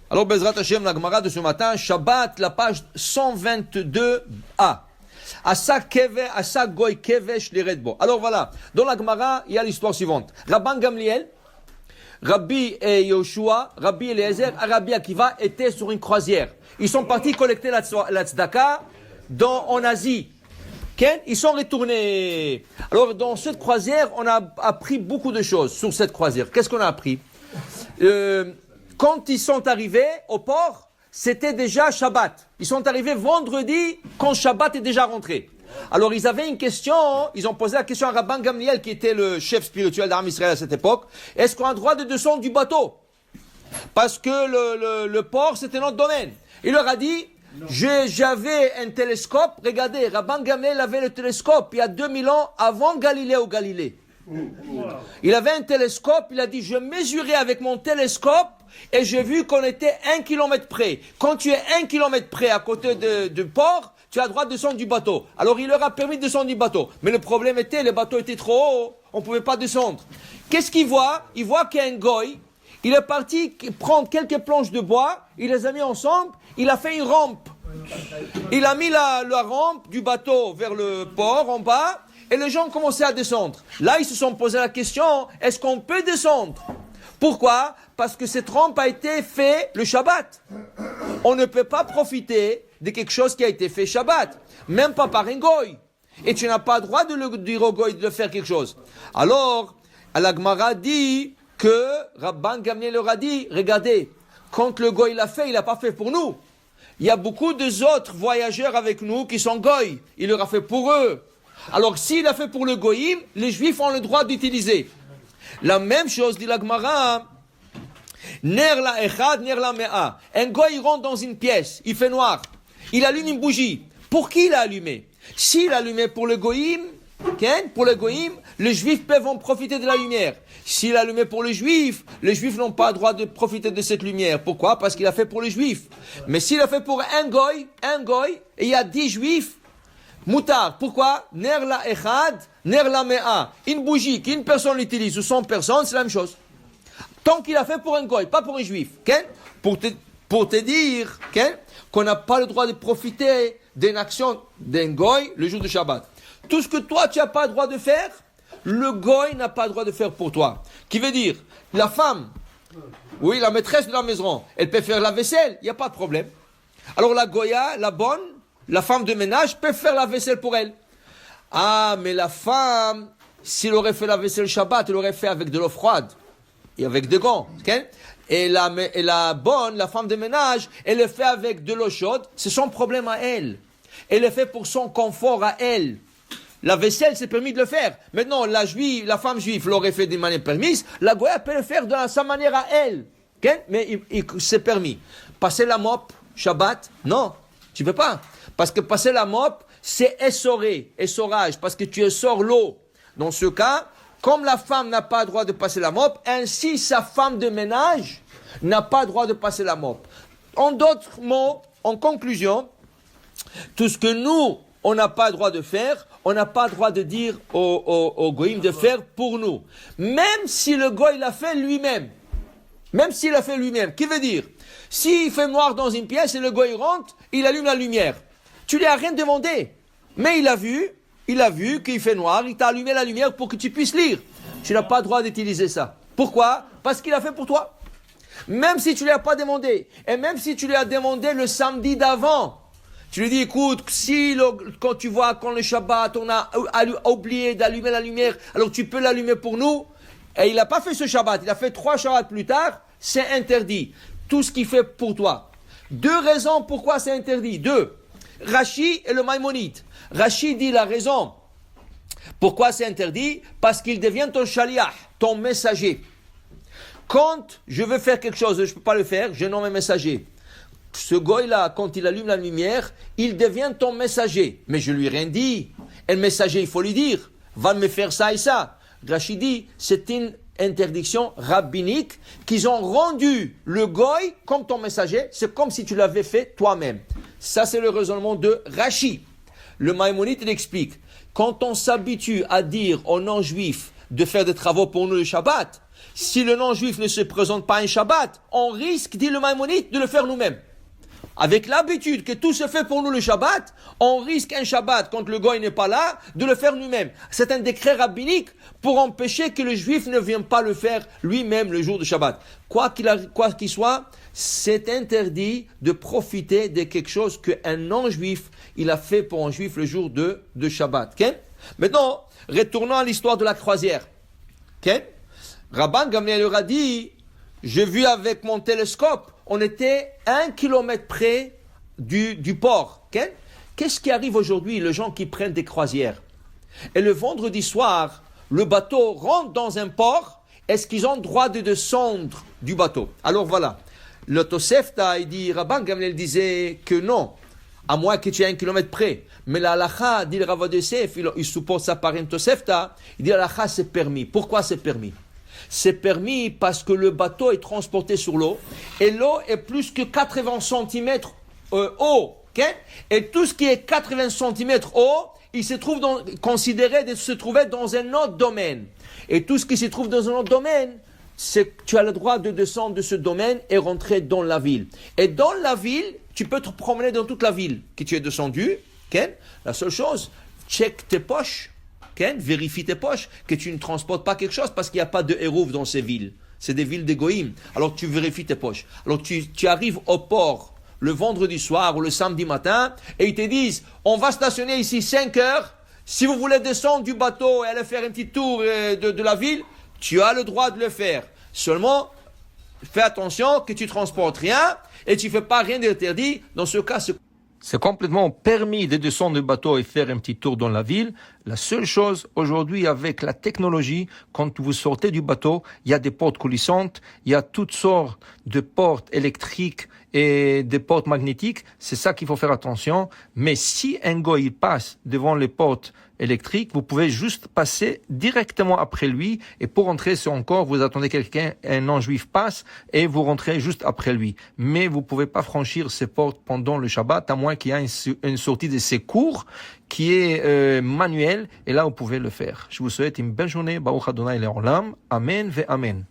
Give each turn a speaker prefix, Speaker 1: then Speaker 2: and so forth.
Speaker 1: Alors, Bezrat Hashem, la Gemara de ce matin, Shabbat, la page 122a. Asa goy kevesh liredbo. Alors voilà, dans la Gemara, il y a l'histoire suivante. Rabban Gamliel, Rabbi Yoshua, Rabbi Eliezer, Rabbi Akiva étaient sur une croisière. Ils sont partis collecter la tzedaka en Asie. Ils sont retournés. Alors, dans cette croisière, on a appris beaucoup de choses sur cette croisière. Qu'est-ce qu'on a appris? Quand ils sont arrivés au port, c'était déjà Shabbat. Ils sont arrivés vendredi quand Shabbat est déjà rentré. Alors, ils avaient une question, ils ont posé la question à Rabban Gamliel, qui était le chef spirituel d'Am Israël à cette époque. Est-ce qu'on a le droit de descendre du bateau? Parce que le port, c'était notre domaine. Il leur a dit, j'avais un télescope. Regardez, Rabban Gamliel avait le télescope il y a 2000 ans avant Galilée au Galilée. Il avait un télescope, il a dit, je mesurais avec mon télescope et j'ai vu qu'on était 1 kilomètre près. Quand tu es 1 kilomètre près à côté du port, tu as le droit de descendre du bateau. Alors il leur a permis de descendre du bateau. Mais le problème était, le bateau était trop haut, on ne pouvait pas descendre. Qu'est-ce qu'il voit? Il voit qu'il y a un goy, il est parti prendre quelques planches de bois, il les a mis ensemble, il a fait une rampe. Il a mis la rampe du bateau vers le port en bas, et les gens ont commencé à descendre. Là, ils se sont posé la question, est-ce qu'on peut descendre? Pourquoi? Parce que cette rampe a été faite le Shabbat. On ne peut pas profiter de quelque chose qui a été fait Shabbat, même pas par un goy. Et tu n'as pas le droit de dire au goy de faire quelque chose. Alors, la Gemara dit que Rabban Gamliel leur a dit, regardez, quand le goy l'a fait, il l'a pas fait pour nous. Il y a beaucoup d'autres voyageurs avec nous qui sont goy. Il leur a fait pour eux. Alors, s'il a fait pour le goyim, les juifs ont le droit d'utiliser. La même chose dit la Gemara. Ner la echad, ner la mea. Un goy rentre dans une pièce, il fait noir. Il allume une bougie. Pour qui il a allumé? S'il a allumé pour le goyim, les juifs peuvent en profiter de la lumière. S'il a allumé pour les juifs n'ont pas le droit de profiter de cette lumière. Pourquoi? Parce qu'il a fait pour les juifs. Mais s'il a fait pour un goy, et il y a 10 juifs, moutard. Pourquoi? Ner la echad, ner la mea. Une bougie qu'une personne l'utilise ou 100 personnes, c'est la même chose. Tant qu'il a fait pour un goy, pas pour un juif. Pour te dire qu'on n'a pas le droit de profiter d'une action d'un goy le jour de Shabbat. Tout ce que toi, tu n'as pas le droit de faire, le goy n'a pas le droit de faire pour toi. Qui veut dire, la femme, oui, la maîtresse de la maison, elle peut faire la vaisselle, il n'y a pas de problème. Alors la goya, la bonne, la femme de ménage peut faire la vaisselle pour elle. Ah, mais la femme, s'il aurait fait la vaisselle Shabbat, elle l'aurait fait avec de l'eau froide et avec des gants. Et la bonne, la femme de ménage, elle le fait avec de l'eau chaude, c'est son problème à elle. Elle le fait pour son confort à elle. La vaisselle, c'est permis de le faire. Maintenant, la femme juive l'aurait fait d'une manière permise, la goya peut le faire de sa manière à elle. Mais c'est permis. Passer la mop, Shabbat, non, tu ne peux pas. Parce que passer la mop, c'est essorage, parce que tu essores l'eau. Dans ce cas, comme la femme n'a pas le droit de passer la mop, ainsi sa femme de ménage n'a pas le droit de passer la mop. En d'autres mots, en conclusion, tout ce que nous, on n'a pas le droit de faire, on n'a pas le droit de dire au goïm de faire pour nous. Même si le goïm l'a fait lui-même. Même s'il l'a fait lui-même. Qui veut dire, s'il fait noir dans une pièce et le goïm rentre, il allume la lumière. Tu lui as rien demandé. Mais il a vu qu'il fait noir, il t'a allumé la lumière pour que tu puisses lire. Tu n'as pas le droit d'utiliser ça. Pourquoi? Parce qu'il a fait pour toi. Même si tu ne lui as pas demandé. Et même si tu lui as demandé le samedi d'avant. Tu lui dis, écoute, quand tu vois, quand le Shabbat, on a oublié d'allumer la lumière, alors tu peux l'allumer pour nous. Et il n'a pas fait ce Shabbat, il a fait 3 Shabbats plus tard, c'est interdit. Tout ce qu'il fait pour toi. 2 raisons pourquoi c'est interdit. 2. Rashi et le Maïmonide. Rashi dit la raison pourquoi c'est interdit, parce qu'il devient ton shaliach, ton messager. Quand je veux faire quelque chose et je ne peux pas le faire, je nomme un messager. Ce goy-là, quand il allume la lumière, il devient ton messager. Mais je lui ai rien dit. Et le messager, il faut lui dire, va me faire ça et ça. Rashi dit, c'est une interdiction rabbinique qu'ils ont rendu le goy comme ton messager. C'est comme si tu l'avais fait toi-même. Ça, c'est le raisonnement de Rashi. Le Maïmonide, il explique, quand on s'habitue à dire aux non-juifs, de faire des travaux pour nous le Shabbat. Si le non-juif ne se présente pas un Shabbat, on risque, dit le Maïmonide, de le faire nous-mêmes. Avec l'habitude que tout se fait pour nous le Shabbat, on risque un Shabbat quand le goy n'est pas là, de le faire nous-mêmes. C'est un décret rabbinique pour empêcher que le juif ne vienne pas le faire lui-même le jour du Shabbat. Quoi qu'il soit, c'est interdit de profiter de quelque chose qu'un non-juif, il a fait pour un juif le jour de Shabbat. Okay? Maintenant, retournons à l'histoire de la croisière. Okay? Rabban Gamliel leur a dit, j'ai vu avec mon télescope, on était 1 kilomètre près du port. Okay? Qu'est-ce qui arrive aujourd'hui, les gens qui prennent des croisières? Et le vendredi soir, le bateau rentre dans un port, est-ce qu'ils ont le droit de descendre du bateau? Alors voilà, le Tosefta, il dit, Rabban Gamliel disait que non, à moins que tu aies 1 kilomètre près. Mais la halakha, dit le Rav Yosef, il suppose ça par un Tosefta, il dit la halakha c'est permis. Pourquoi c'est permis? C'est permis parce que le bateau est transporté sur l'eau et l'eau est plus que 80 cm haut. Okay? Et tout ce qui est 80 cm haut, il se trouve considéré de se trouver dans un autre domaine. Et tout ce qui se trouve dans un autre domaine, c'est que tu as le droit de descendre de ce domaine et rentrer dans la ville. Et dans la ville, tu peux te promener dans toute la ville que tu es descendu. Okay? La seule chose, check tes poches. Okay? Vérifie tes poches, que tu ne transportes pas quelque chose parce qu'il n'y a pas de hérouf dans ces villes. C'est des villes d'égoïm. Alors tu vérifies tes poches. Alors tu arrives au port le vendredi soir ou le samedi matin et ils te disent, on va stationner ici 5 heures. Si vous voulez descendre du bateau et aller faire un petit tour de la ville, tu as le droit de le faire. Seulement, fais attention que tu transportes rien et tu ne fais pas rien d'interdit. Dans ce cas, c'est complètement permis de descendre du bateau et faire un petit tour dans la ville. La seule chose, aujourd'hui, avec la technologie, quand vous sortez du bateau, il y a des portes coulissantes, il y a toutes sortes de portes électriques et des portes magnétiques. C'est ça qu'il faut faire attention. Mais si un goy il passe devant les portes électriques, vous pouvez juste passer directement après lui. Et pour rentrer, c'est encore, vous attendez quelqu'un, un non-juif passe et vous rentrez juste après lui. Mais vous pouvez pas franchir ces portes pendant le Shabbat, à moins qu'il y ait une sortie de secours qui est manuelle. Et là, vous pouvez le faire. Je vous souhaite une belle journée. Baruch Adonai Le'olam. Amen ve Amen.